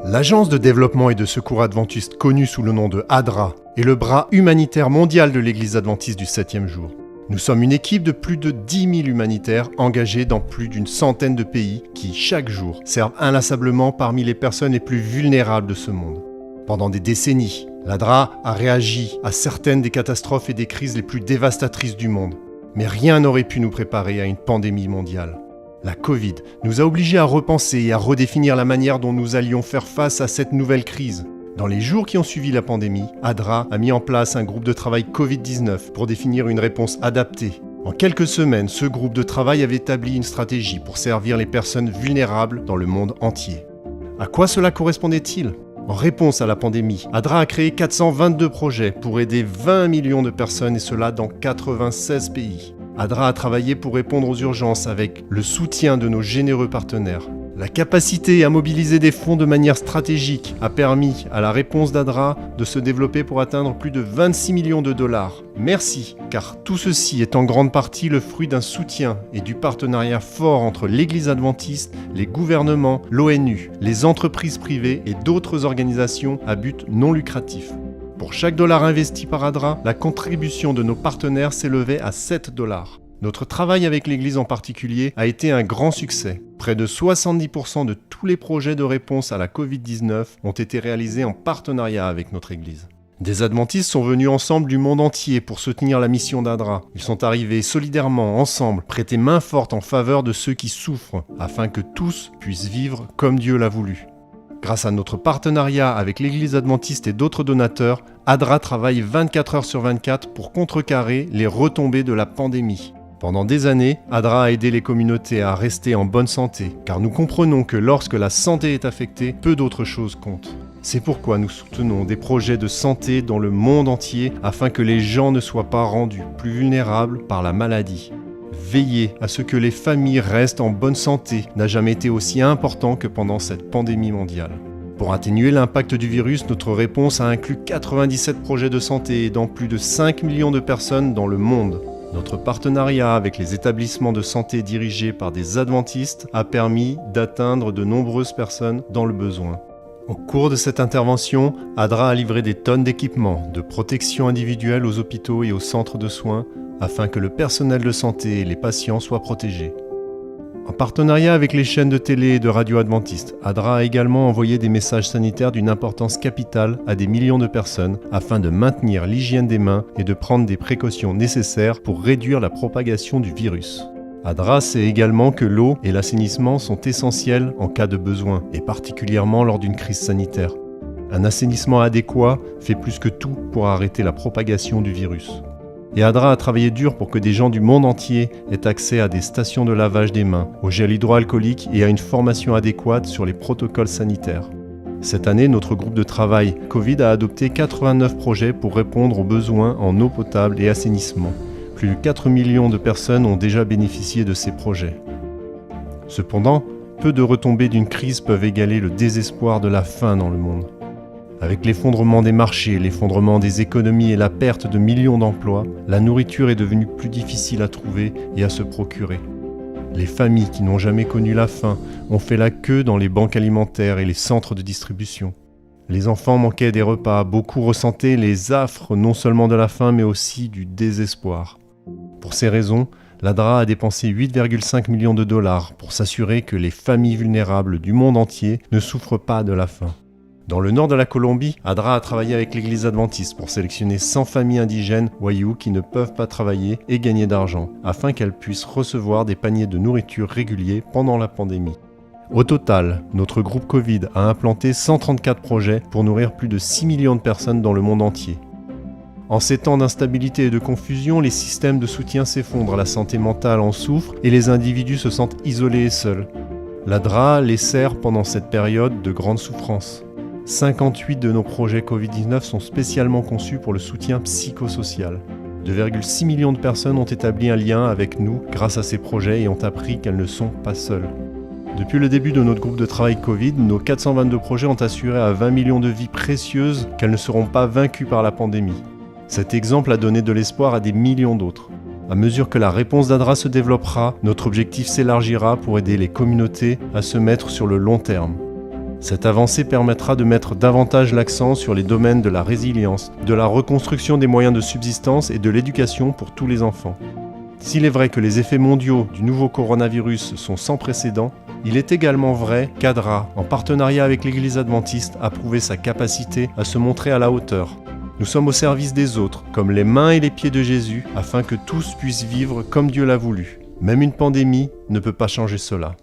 L'Agence de développement et de secours adventiste connue sous le nom de ADRA est le bras humanitaire mondial de l'Église adventiste du 7e jour. Nous sommes une équipe de plus de 10 000 humanitaires engagés dans plus d'une centaine de pays qui, chaque jour, servent inlassablement parmi les personnes les plus vulnérables de ce monde. Pendant des décennies, l'ADRA a réagi à certaines des catastrophes et des crises les plus dévastatrices du monde. Mais rien n'aurait pu nous préparer à une pandémie mondiale. La Covid nous a obligés à repenser et à redéfinir la manière dont nous allions faire face à cette nouvelle crise. Dans les jours qui ont suivi la pandémie, ADRA a mis en place un groupe de travail Covid-19 pour définir une réponse adaptée. En quelques semaines, ce groupe de travail avait établi une stratégie pour servir les personnes vulnérables dans le monde entier. À quoi cela correspondait-il ? En réponse à la pandémie, ADRA a créé 422 projets pour aider 20 millions de personnes et cela dans 96 pays. ADRA a travaillé pour répondre aux urgences avec le soutien de nos généreux partenaires. La capacité à mobiliser des fonds de manière stratégique a permis à la réponse d'ADRA de se développer pour atteindre plus de 26 millions de dollars. Merci, car tout ceci est en grande partie le fruit d'un soutien et du partenariat fort entre l'Église adventiste, les gouvernements, l'ONU, les entreprises privées et d'autres organisations à but non lucratif. Pour chaque dollar investi par ADRA, la contribution de nos partenaires s'élevait à 7 $. Notre travail avec l'Église en particulier a été un grand succès. Près de 70% de tous les projets de réponse à la Covid-19 ont été réalisés en partenariat avec notre Église. Des adventistes sont venus ensemble du monde entier pour soutenir la mission d'ADRA. Ils sont arrivés solidairement, ensemble, prêter main forte en faveur de ceux qui souffrent, afin que tous puissent vivre comme Dieu l'a voulu. Grâce à notre partenariat avec l'Église adventiste et d'autres donateurs, ADRA travaille 24 heures sur 24 pour contrecarrer les retombées de la pandémie. Pendant des années, ADRA a aidé les communautés à rester en bonne santé, car nous comprenons que lorsque la santé est affectée, peu d'autres choses comptent. C'est pourquoi nous soutenons des projets de santé dans le monde entier afin que les gens ne soient pas rendus plus vulnérables par la maladie. Veiller à ce que les familles restent en bonne santé n'a jamais été aussi important que pendant cette pandémie mondiale. Pour atténuer l'impact du virus, notre réponse a inclus 97 projets de santé aidant plus de 5 millions de personnes dans le monde. Notre partenariat avec les établissements de santé dirigés par des adventistes a permis d'atteindre de nombreuses personnes dans le besoin. Au cours de cette intervention, ADRA a livré des tonnes d'équipements, de protection individuelle aux hôpitaux et aux centres de soins, afin que le personnel de santé et les patients soient protégés. En partenariat avec les chaînes de télé et de radio adventistes, ADRA a également envoyé des messages sanitaires d'une importance capitale à des millions de personnes afin de maintenir l'hygiène des mains et de prendre des précautions nécessaires pour réduire la propagation du virus. ADRA sait également que l'eau et l'assainissement sont essentiels en cas de besoin, et particulièrement lors d'une crise sanitaire. Un assainissement adéquat fait plus que tout pour arrêter la propagation du virus. Et ADRA a travaillé dur pour que des gens du monde entier aient accès à des stations de lavage des mains, au gel hydroalcoolique et à une formation adéquate sur les protocoles sanitaires. Cette année, notre groupe de travail Covid a adopté 89 projets pour répondre aux besoins en eau potable et assainissement. Plus de 4 millions de personnes ont déjà bénéficié de ces projets. Cependant, peu de retombées d'une crise peuvent égaler le désespoir de la faim dans le monde. Avec l'effondrement des marchés, l'effondrement des économies et la perte de millions d'emplois, la nourriture est devenue plus difficile à trouver et à se procurer. Les familles qui n'ont jamais connu la faim ont fait la queue dans les banques alimentaires et les centres de distribution. Les enfants manquaient des repas, beaucoup ressentaient les affres non seulement de la faim mais aussi du désespoir. Pour ces raisons, l'ADRA a dépensé 8,5 millions de dollars pour s'assurer que les familles vulnérables du monde entier ne souffrent pas de la faim. Dans le nord de la Colombie, ADRA a travaillé avec l'Église adventiste pour sélectionner 100 familles indigènes Wayuu qui ne peuvent pas travailler et gagner d'argent, afin qu'elles puissent recevoir des paniers de nourriture réguliers pendant la pandémie. Au total, notre groupe Covid a implanté 134 projets pour nourrir plus de 6 millions de personnes dans le monde entier. En ces temps d'instabilité et de confusion, les systèmes de soutien s'effondrent, la santé mentale en souffre et les individus se sentent isolés et seuls. L'ADRA les sert pendant cette période de grande souffrance. 58 de nos projets Covid-19 sont spécialement conçus pour le soutien psychosocial. 2,6 millions de personnes ont établi un lien avec nous grâce à ces projets et ont appris qu'elles ne sont pas seules. Depuis le début de notre groupe de travail Covid, nos 422 projets ont assuré à 20 millions de vies précieuses qu'elles ne seront pas vaincues par la pandémie. Cet exemple a donné de l'espoir à des millions d'autres. À mesure que la réponse d'ADRA se développera, notre objectif s'élargira pour aider les communautés à se mettre sur le long terme. Cette avancée permettra de mettre davantage l'accent sur les domaines de la résilience, de la reconstruction des moyens de subsistance et de l'éducation pour tous les enfants. S'il est vrai que les effets mondiaux du nouveau coronavirus sont sans précédent, il est également vrai qu'ADRA, en partenariat avec l'Église adventiste, a prouvé sa capacité à se montrer à la hauteur. Nous sommes au service des autres, comme les mains et les pieds de Jésus, afin que tous puissent vivre comme Dieu l'a voulu. Même une pandémie ne peut pas changer cela.